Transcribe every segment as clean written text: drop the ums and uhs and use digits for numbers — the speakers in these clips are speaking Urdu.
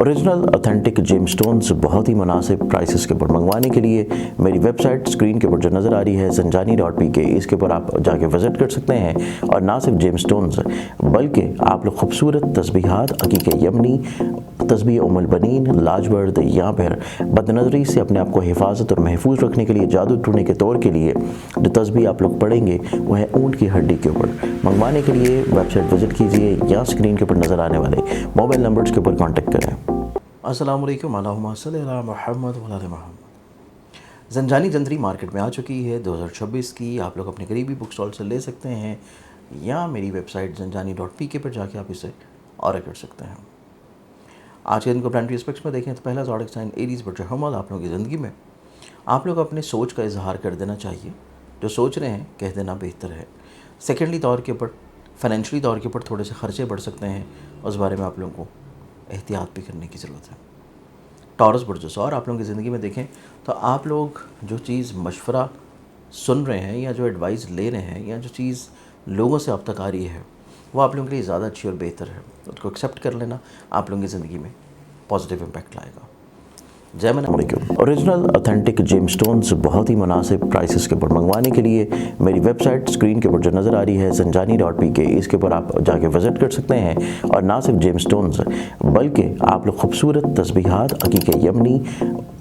اوریجنل اتھینٹک جیم سٹونز بہت ہی مناسب پرائسز کے اوپر منگوانے کے لیے میری ویب سائٹ اسکرین کے اوپر جو نظر آ رہی ہے zanjani.pk، اس کے اوپر آپ جا کے وزٹ کر سکتے ہیں، اور نہ صرف جیم سٹونز بلکہ آپ لوگ خوبصورت تسبیحات، عقیق یمنی، تسبیح البنین، لاجورد، یا پھر بد نظری سے اپنے آپ کو حفاظت اور محفوظ رکھنے کے لیے، جادو ٹونے کے طور کے لیے جو تسبیح آپ لوگ پڑھیں گے وہ ہے اونٹ کی ہڈی کے اوپر۔ منگوانے کے لیے ویب سائٹ وزٹ کیجئے یا اسکرین کے اوپر نظر آنے والے موبائل نمبرز کے اوپر کانٹیکٹ کریں۔ السلام علیکم، اللہم صلی علی محمد و علی محمد۔ زنجانی جندری مارکیٹ میں آ چکی ہے 2026 کی، آپ لوگ اپنے قریبی بک سٹال سے لے سکتے ہیں یا میری ویب سائٹ zanjani.pk پر جا کے آپ اسے آرڈر کر سکتے ہیں۔ آج کے دن کو پلانٹری اسپیکٹس میں دیکھیں تو پہلا زوڈک سائن ایریز برج حمل، آپ لوگوں کی زندگی میں آپ لوگ اپنے سوچ کا اظہار کر دینا چاہیے، جو سوچ رہے ہیں کہہ دینا بہتر ہے۔ سیکنڈلی طور کے اوپر، فائنینشلی طور کے اوپر تھوڑے سے خرچے بڑھ سکتے ہیں، اس بارے میں آپ لوگوں کو احتیاط بھی کرنے کی ضرورت ہے۔ ٹورس برج سور، آپ لوگوں کی زندگی میں دیکھیں تو آپ لوگ جو چیز مشورہ سن رہے ہیں یا جو ایڈوائز لے رہے ہیں یا جو چیز لوگوں سے اب تک آ رہی ہے وہ آپ لوگوں کے لیے زیادہ اچھی اور بہتر ہے، اس کو ایکسیپٹ کر لینا آپ لوگوں کی زندگی میں پازیٹیو امپیکٹ لائے گا۔ اوریجنل اتھینٹک جیم سٹونز بہت ہی مناسب پرائسز کے اوپر منگوانے کے لیے میری ویب سائٹ اسکرین کے اوپر جو نظر آ رہی ہے zanjani.pk، اس کے اوپر آپ جا کے وزٹ کر سکتے ہیں، اور نہ صرف جیم سٹونز بلکہ آپ لوگ خوبصورت تسبیحات، عقیق یمنی،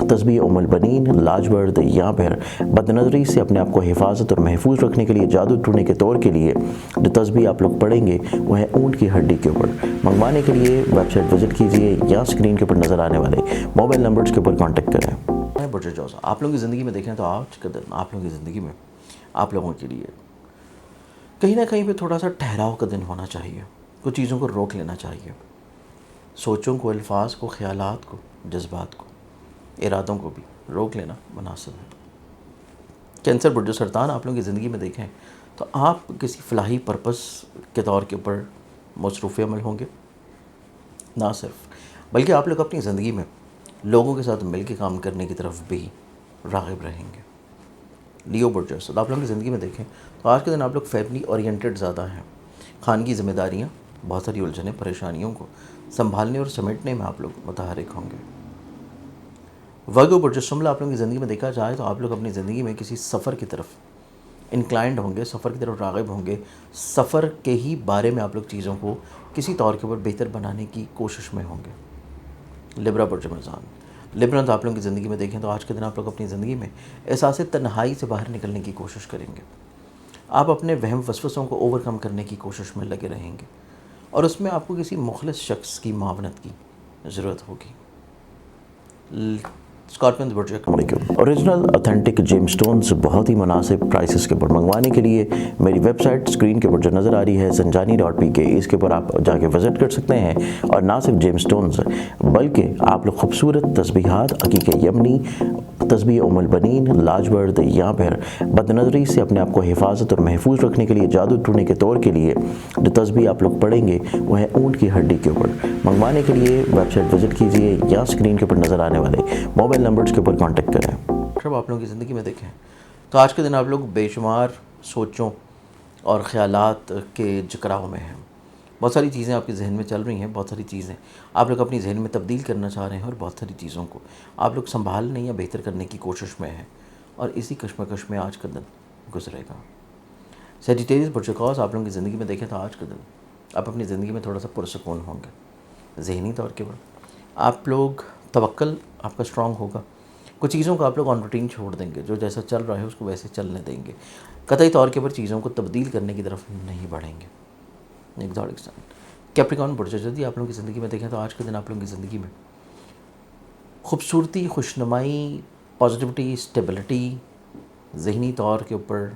تسبیح البنین، لاجورد، یا پھر بد نظری سے اپنے آپ کو حفاظت اور محفوظ رکھنے کے لیے، جادو ٹونے کے طور کے لیے جو تسبیح آپ لوگ پڑھیں گے وہ ہے اونٹ کی ہڈی کے اوپر۔ منگوانے کے لیے ویب سائٹ وزٹ کیجئے یا اسکرین کے اوپر نظر آنے والے موبائل نمبرز کے اوپر کانٹیکٹ کریں۔ برج جوزا، آپ لوگوں کی زندگی میں دیکھیں تو آج کا دن آپ لوگوں کی زندگی میں آپ لوگوں کے لیے کہیں نہ کہیں پہ تھوڑا سا ٹھہراؤ کا دن ہونا چاہیے، کچھ چیزوں کو روک لینا چاہیے، سوچوں کو، الفاظ کو، خیالات کو، جذبات کو، ارادوں کو بھی روک لینا مناسب ہے۔ کینسر برج سرطان، آپ لوگوں کی زندگی میں دیکھیں تو آپ کسی فلاحی پرپس کے طور کے اوپر مصروف عمل ہوں گے، نہ صرف بلکہ آپ لوگ اپنی زندگی میں لوگوں کے ساتھ مل کے کام کرنے کی طرف بھی راغب رہیں گے۔ لیو برج اسد، آپ لوگوں کی زندگی میں دیکھیں تو آج کے دن آپ لوگ فیملی اورینٹڈ زیادہ ہیں، خانگی ذمہ داریاں، بہت ساری الجھنیں، پریشانیوں کو سنبھالنے اور سمیٹنے میں آپ لوگ متحرک ہوں گے۔ ورگو برج شملہ، آپ لوگوں کی زندگی میں دیکھا جائے تو آپ لوگ اپنی زندگی میں کسی سفر کی طرف انکلائنڈ ہوں گے، سفر کی طرف راغب ہوں گے، سفر کے ہی بارے میں آپ لوگ چیزوں کو کسی طور کے اوپر بہتر بنانے کی کوشش میں ہوں گے۔ لبرا برج میزان، لبرنز، آپ لوگوں کی زندگی میں دیکھیں تو آج کے دن آپ لوگ اپنی زندگی میں احساس تنہائی سے باہر نکلنے کی کوشش کریں گے، آپ اپنے وہم وسوسوں کو اوور کم کرنے کی کوشش میں لگے رہیں گے، اور اس میں آپ کو کسی مخلص شخص کی معاونت کی ضرورت ہوگی۔ اسکارپین برج، اوریجنل اتھینٹک جیم سٹونز بہت ہی مناسب پرائسز کے اوپر منگوانے کے لیے میری ویب سائٹ اسکرین کے اوپر جو نظر آ رہی ہے zanjani.pk، اس کے اوپر آپ جا کے وزٹ کر سکتے ہیں، اور نہ صرف جیم سٹونز بلکہ آپ لوگ خوبصورت تسبیحات، عقیق یمنی، تسبیح البنین، لاجورد، یا پھر بد نظری سے اپنے آپ کو حفاظت اور محفوظ رکھنے کے لیے، جادو ٹونے کے طور کے لیے جو تسبیح آپ لوگ پڑھیں گے وہ ہے اونٹ کی ہڈی کے اوپر۔ منگوانے کے لیے ویب سائٹ وزٹ کیجئے یا اسکرین کے اوپر نظر آنے والے موبائل نمبرز کے اوپر کانٹیکٹ کریں۔ جب آپ لوگوں کی زندگی میں دیکھیں تو آج کے دن آپ لوگ بے شمار سوچوں اور خیالات کے جکراؤ میں ہیں، بہت ساری چیزیں آپ کے ذہن میں چل رہی ہیں، بہت ساری چیزیں آپ لوگ اپنی ذہن میں تبدیل کرنا چاہ رہے ہیں، اور بہت ساری چیزوں کو آپ لوگ سنبھالنے یا بہتر کرنے کی کوشش میں ہیں، اور اسی کشمکش میں آج کا دن گزرے گا۔ سیجیٹیریس برج قوس، آپ لوگوں کی زندگی میں دیکھیں تو آج کا دن آپ اپنی زندگی میں تھوڑا سا پرسکون ہوں گے، ذہنی طور کے اوپر آپ لوگ توکل آپ کا اسٹرانگ ہوگا، کچھ چیزوں کو آپ لوگ آن روٹین چھوڑ دیں گے، جو جیسا چل رہا ہے اس کو ویسے چلنے دیں گے، قطعی طور کے اوپر چیزوں کو تبدیل کرنے کی طرف نہیں بڑھیں گے۔ ایگزاٹک سائن کیپریکارن برج جدی، آپ لوگوں کی زندگی میں دیکھیں تو آج کے دن آپ لوگوں کی زندگی میں خوبصورتی، خوشنمائی، پازیٹیوٹی، اسٹیبلٹی، ذہنی طور کے اوپر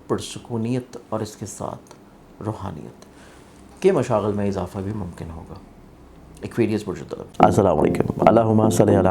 پرسکونیت، اور اس کے ساتھ روحانیت کے مشاغل میں اضافہ بھی ممکن ہوگا۔ ایکویریس برج طرف، السلام علیکم، اللہم صلی علی